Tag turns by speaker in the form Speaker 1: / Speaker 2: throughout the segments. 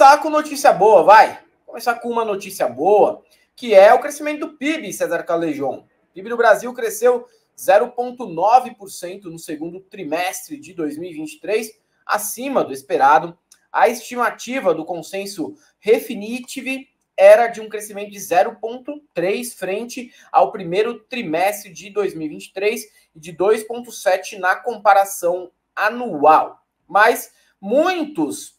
Speaker 1: começar com notícia boa, vai. Começar com uma notícia boa, que é o crescimento do PIB, César Calejon. O PIB do Brasil cresceu 0,9% no segundo trimestre de 2023, acima do esperado. A estimativa do consenso Refinitiv era de um crescimento de 0,3% frente ao primeiro trimestre de 2023 e de 2,7% na comparação anual. Mas muitos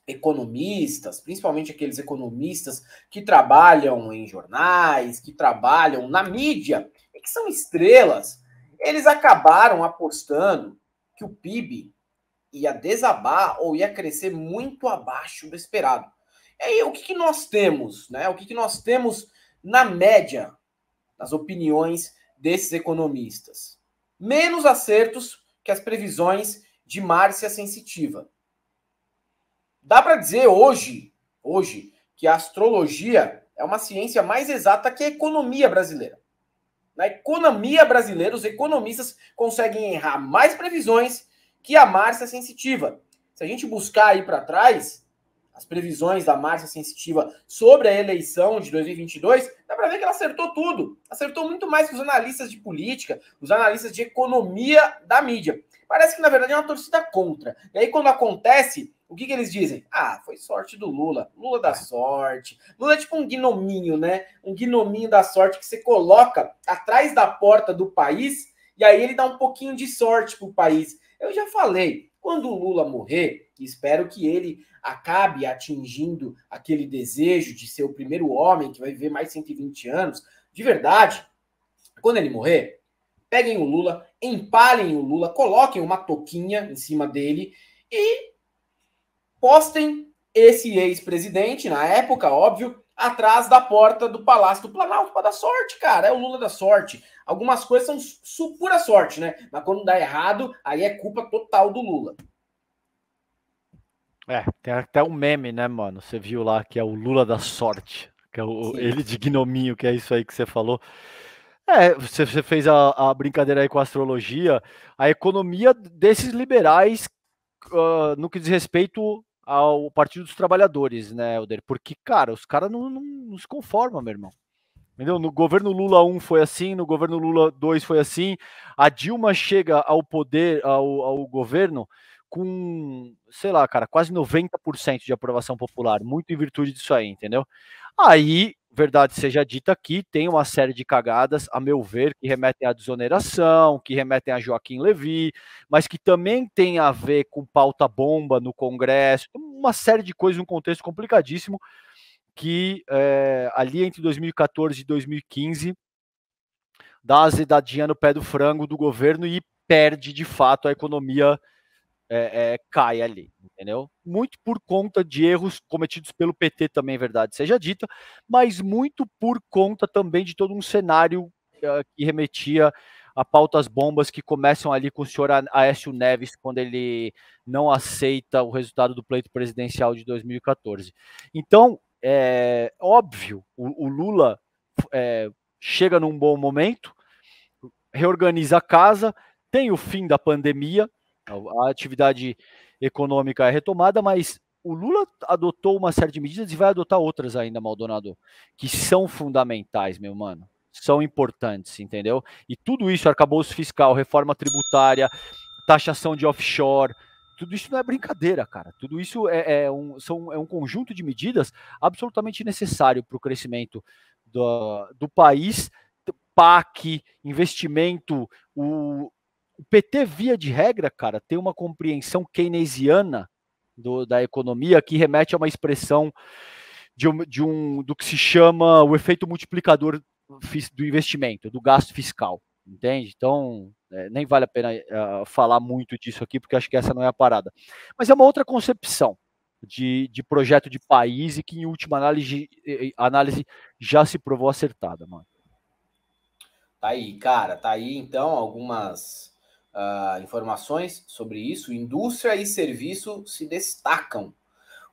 Speaker 1: economistas, principalmente aqueles economistas que trabalham em jornais, que trabalham na mídia, e que são estrelas, eles acabaram apostando que o PIB ia desabar ou ia crescer muito abaixo do esperado. E aí, o que nós temos, né? O que nós temos na média das opiniões desses economistas? Menos acertos que as previsões de Márcia Sensitiva. Dá para dizer hoje, que a astrologia é uma ciência mais exata que a economia brasileira. Na economia brasileira, os economistas conseguem errar mais previsões que a Márcia Sensitiva. Se a gente buscar aí para trás, as previsões da Márcia Sensitiva sobre a eleição de 2022, dá para ver que ela acertou tudo. Acertou muito mais que os analistas de política, os analistas de economia da mídia. Parece que, na verdade, é uma torcida contra. E aí, quando acontece, o que eles dizem? Ah, foi sorte do Lula. Lula dá sorte. Lula é tipo um gnominho, né? Um gnominho da sorte que você coloca atrás da porta do país e aí ele dá um pouquinho de sorte pro país. Eu já falei, quando o Lula morrer, espero que ele acabe atingindo aquele desejo de ser o primeiro homem que vai viver mais 120 anos, de verdade, quando ele morrer, peguem o Lula, empalhem o Lula, coloquem uma toquinha em cima dele e postem esse ex-presidente, na época, óbvio, atrás da porta do Palácio do Planalto para dar sorte, cara. É o Lula da sorte. Algumas coisas são pura sorte, né? Mas quando dá errado, aí é culpa total do Lula.
Speaker 2: Tem até um meme, né, mano? Você viu lá que é o Lula da sorte, que é ele de gnominho, que é isso aí que você falou. Você fez a brincadeira aí com a astrologia, a economia desses liberais no que diz respeito ao Partido dos Trabalhadores, né, Helder? Porque, cara, os caras não se conformam, meu irmão. Entendeu? No governo Lula 1 foi assim, no governo Lula 2 foi assim. A Dilma chega ao poder, ao governo, com, sei lá, cara, quase 90% de aprovação popular, muito em virtude disso aí, entendeu? Aí, verdade seja dita aqui, tem uma série de cagadas, a meu ver, que remetem à desoneração, que remetem a Joaquim Levy, mas que também tem a ver com pauta bomba no Congresso, uma série de coisas, um contexto complicadíssimo, que ali entre 2014 e 2015 dá a azedadinha no pé do frango do governo e perde de fato a economia, cai ali, entendeu? Muito por conta de erros cometidos pelo PT também, verdade seja dita, mas muito por conta também de todo um cenário que remetia a pautas bombas que começam ali com o senhor Aécio Neves, quando ele não aceita o resultado do pleito presidencial de 2014. Então, óbvio, o Lula chega num bom momento, reorganiza a casa, tem o fim da pandemia, a atividade econômica é retomada, mas o Lula adotou uma série de medidas e vai adotar outras ainda, Maldonado, que são fundamentais, meu mano. São importantes, entendeu? E tudo isso, arcabouço fiscal, reforma tributária, taxação de offshore, tudo isso não é brincadeira, cara. Tudo isso é um conjunto de medidas absolutamente necessário para o crescimento do país. PAC, investimento, o PT, via de regra, cara, tem uma compreensão keynesiana da economia que remete a uma expressão do que se chama o efeito multiplicador do investimento, do gasto fiscal, entende? Então, nem vale a pena falar muito disso aqui, porque acho que essa não é a parada. Mas é uma outra concepção de projeto de país e que, em última análise já se provou acertada, mano.
Speaker 1: Tá aí, cara, tá aí então algumas informações sobre isso. Indústria e serviço se destacam.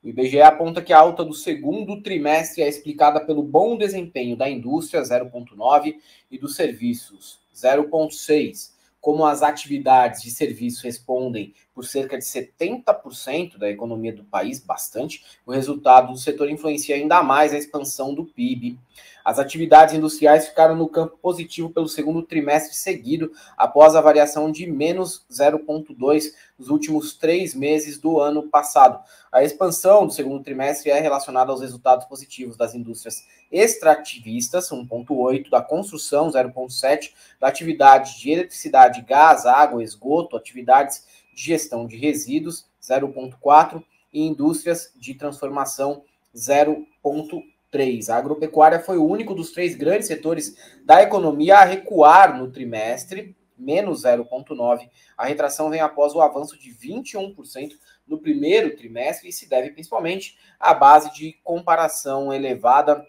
Speaker 1: O IBGE aponta que a alta do segundo trimestre é explicada pelo bom desempenho da indústria, 0,9, e dos serviços, 0,6. como as atividades de serviço respondem por cerca de 70% da economia do país, bastante, o resultado do setor influencia ainda mais a expansão do PIB. As atividades industriais ficaram no campo positivo pelo segundo trimestre seguido, após a variação de menos 0,2 nos últimos 3 meses do ano passado. A expansão do segundo trimestre é relacionada aos resultados positivos das indústrias extrativistas, 1,8, da construção, 0,7, da atividade de eletricidade, gás, água, esgoto, atividades de gestão de resíduos, 0,4, e indústrias de transformação, 0,3. A agropecuária foi o único dos 3 grandes setores da economia a recuar no trimestre, menos 0,9. A retração vem após o avanço de 21% no primeiro trimestre e se deve principalmente à base de comparação elevada.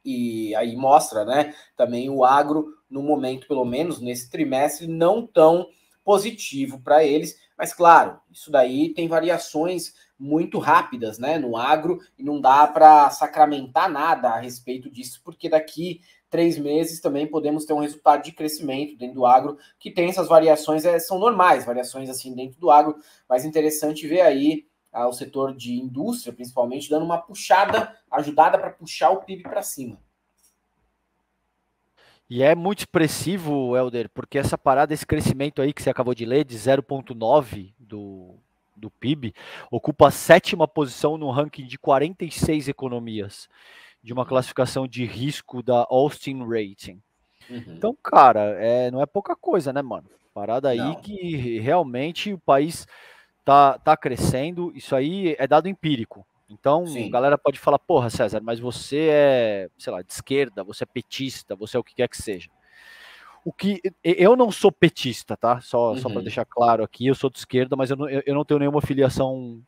Speaker 1: E aí mostra, né, também o agro, no momento, pelo menos nesse trimestre, não tão positivo para eles. Mas, claro, isso daí tem variações muito rápidas, né, no agro, e não dá para sacramentar nada a respeito disso, porque daqui 3 meses também podemos ter um resultado de crescimento dentro do agro, que tem essas variações, são normais, variações assim dentro do agro, mas interessante ver aí o setor de indústria, principalmente, dando uma puxada, ajudada para puxar o PIB para cima.
Speaker 2: E é muito expressivo, Helder, porque essa parada, esse crescimento aí que você acabou de ler, de 0,9 do PIB, ocupa a 7ª posição no ranking de 46 economias, de uma classificação de risco da Austin Rating. Então, cara, não é pouca coisa, né, mano? Parada aí
Speaker 1: Não.
Speaker 2: que realmente o país tá crescendo, isso aí é dado empírico. Então,
Speaker 1: Sim.
Speaker 2: a galera pode falar, porra, César, mas você é, sei lá, de esquerda, você é petista, você é o que quer que seja. Eu não sou petista, tá? Só para deixar claro aqui, eu sou de esquerda, mas eu não tenho nenhuma filiação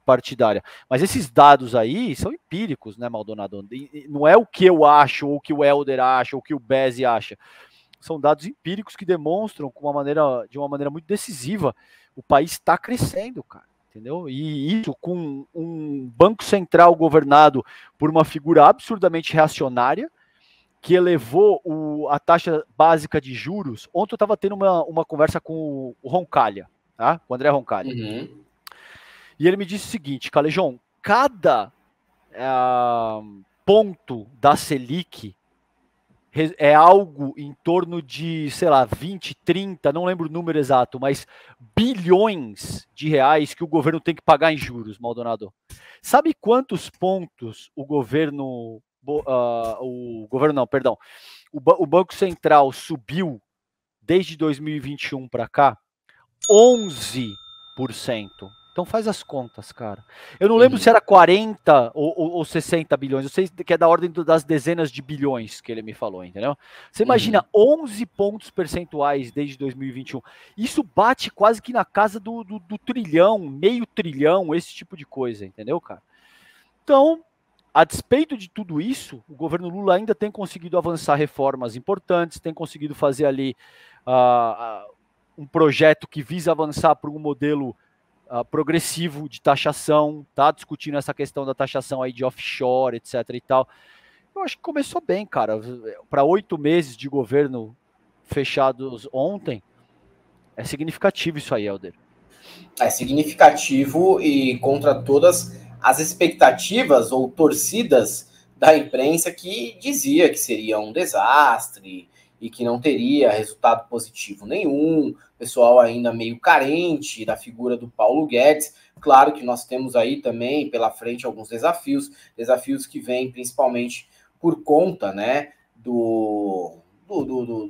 Speaker 2: partidária. Mas esses dados aí são empíricos, né, Maldonado? Não é o que eu acho, ou o que o Helder acha, ou o que o Bezzi acha. São dados empíricos que demonstram de uma maneira muito decisiva, o país está crescendo, cara. Entendeu? E isso com um Banco Central governado por uma figura absurdamente reacionária, que elevou a taxa básica de juros. Ontem eu estava tendo uma conversa com o Roncalha, tá? O André Roncalha. E ele me disse o seguinte, Calejão, cada ponto da Selic é algo em torno de, sei lá, 20, 30, não lembro o número exato, mas bilhões de reais que o governo tem que pagar em juros, Maldonado. Sabe quantos pontos o governo o Banco Central subiu desde 2021 para cá? 11%. Então faz as contas, cara. Eu não lembro se era 40 ou 60 bilhões. Eu sei que é da ordem das dezenas de bilhões que ele me falou, entendeu? Você imagina 11 pontos percentuais desde 2021. Isso bate quase que na casa do trilhão, meio trilhão, esse tipo de coisa, entendeu, cara? Então, a despeito de tudo isso, o governo Lula ainda tem conseguido avançar reformas importantes, tem conseguido fazer ali um projeto que visa avançar para um modelo progressivo de taxação, tá discutindo essa questão da taxação aí de offshore, etc e tal. Eu acho que começou bem, cara. Para 8 meses de governo fechados ontem, é significativo isso aí, Helder.
Speaker 1: É significativo e contra todas as expectativas ou torcidas da imprensa que dizia que seria um desastre e que não teria resultado positivo nenhum, pessoal ainda meio carente da figura do Paulo Guedes. Claro que nós temos aí também pela frente alguns desafios que vêm principalmente por conta, né, do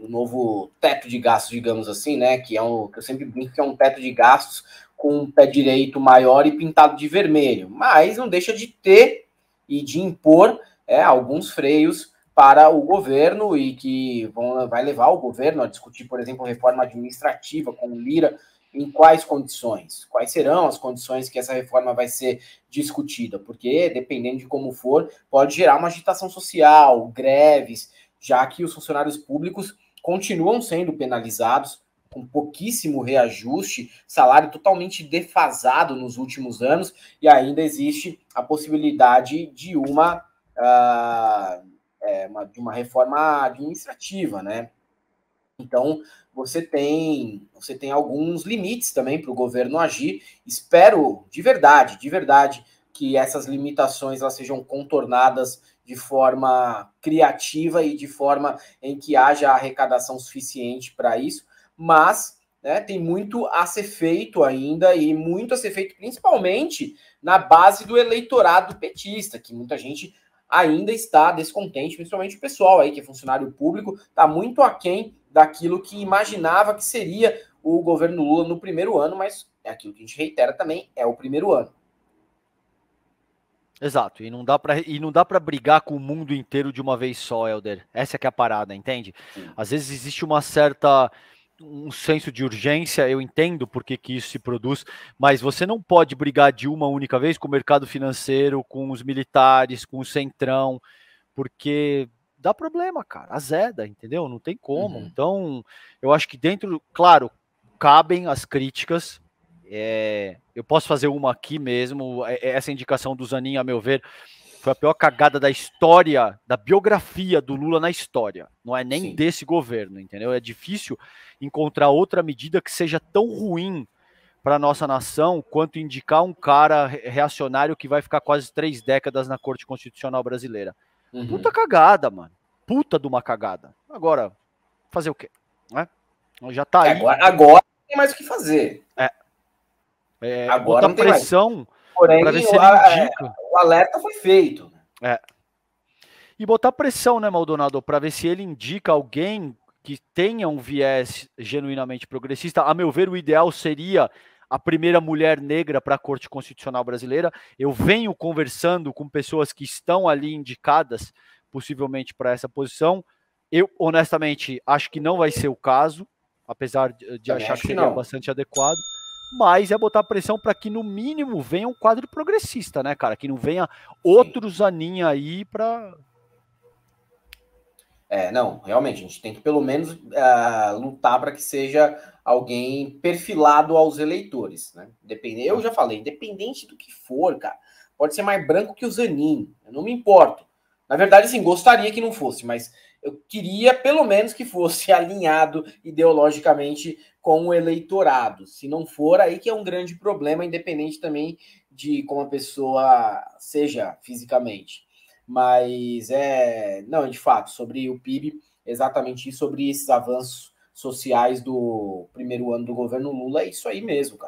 Speaker 1: novo teto de gastos, digamos assim, né, que eu sempre brinco que é um teto de gastos com um pé direito maior e pintado de vermelho, mas não deixa de ter e de impor alguns freios para o governo e que vai levar o governo a discutir, por exemplo, reforma administrativa com Lira. Em quais condições? Quais serão as condições que essa reforma vai ser discutida? Porque, dependendo de como for, pode gerar uma agitação social, greves, já que os funcionários públicos continuam sendo penalizados com pouquíssimo reajuste, salário totalmente defasado nos últimos anos, e ainda existe a possibilidade de uma reforma administrativa, né? Então, você tem alguns limites também para o governo agir. Espero de verdade, que essas limitações elas sejam contornadas de forma criativa e de forma em que haja arrecadação suficiente para isso. Mas, né, tem muito a ser feito ainda, e muito a ser feito principalmente na base do eleitorado petista, que muita gente ainda está descontente, principalmente o pessoal aí que é funcionário público, está muito aquém daquilo que imaginava que seria o governo Lula no primeiro ano, mas é aquilo que a gente reitera também, é o primeiro ano.
Speaker 2: Exato, e não dá para brigar com o mundo inteiro de uma vez só, Helder. Essa é que é a parada, entende?
Speaker 1: Sim.
Speaker 2: Às vezes existe um senso de urgência, eu entendo por que isso se produz, mas você não pode brigar de uma única vez com o mercado financeiro, com os militares, com o centrão, porque dá problema, cara, azeda, entendeu? Não tem como. Então, eu acho que dentro, claro, cabem as críticas. Eu posso fazer uma aqui mesmo. Essa indicação do Zanin, a meu ver, foi a pior cagada da história, da biografia do Lula na história. Não é nem desse governo, entendeu? É difícil encontrar outra medida que seja tão ruim para a nossa nação quanto indicar um cara reacionário que vai ficar quase 3 décadas na Corte Constitucional Brasileira. Puta cagada, mano. Puta de uma cagada. Agora, fazer o quê? Né? Já tá aí.
Speaker 1: Agora não tem mais o que fazer.
Speaker 2: Agora botar pressão
Speaker 1: para ver se ele indica. O alerta foi feito.
Speaker 2: E botar pressão, né, Maldonado, para ver se ele indica alguém que tenha um viés genuinamente progressista. A meu ver, o ideal seria a primeira mulher negra para a Corte Constitucional Brasileira. Eu venho conversando com pessoas que estão ali indicadas, possivelmente, para essa posição. Eu, honestamente, acho que não vai ser o caso, apesar de achar que seria bastante adequado. Mas é botar pressão para que, no mínimo, venha um quadro progressista, né, cara? Que não venha outro Zanin aí para...
Speaker 1: Não, realmente, a gente tem que pelo menos lutar para que seja alguém perfilado aos eleitores, né? Eu já falei, independente do que for, cara, pode ser mais branco que o Zanin, eu não me importo. Na verdade, assim, gostaria que não fosse, mas eu queria pelo menos que fosse alinhado ideologicamente com o eleitorado. Se não for, aí que é um grande problema, independente também de como a pessoa seja fisicamente. Mas não, de fato, sobre o PIB, exatamente isso, sobre esses avanços sociais do primeiro ano do governo Lula, é isso aí mesmo, cara.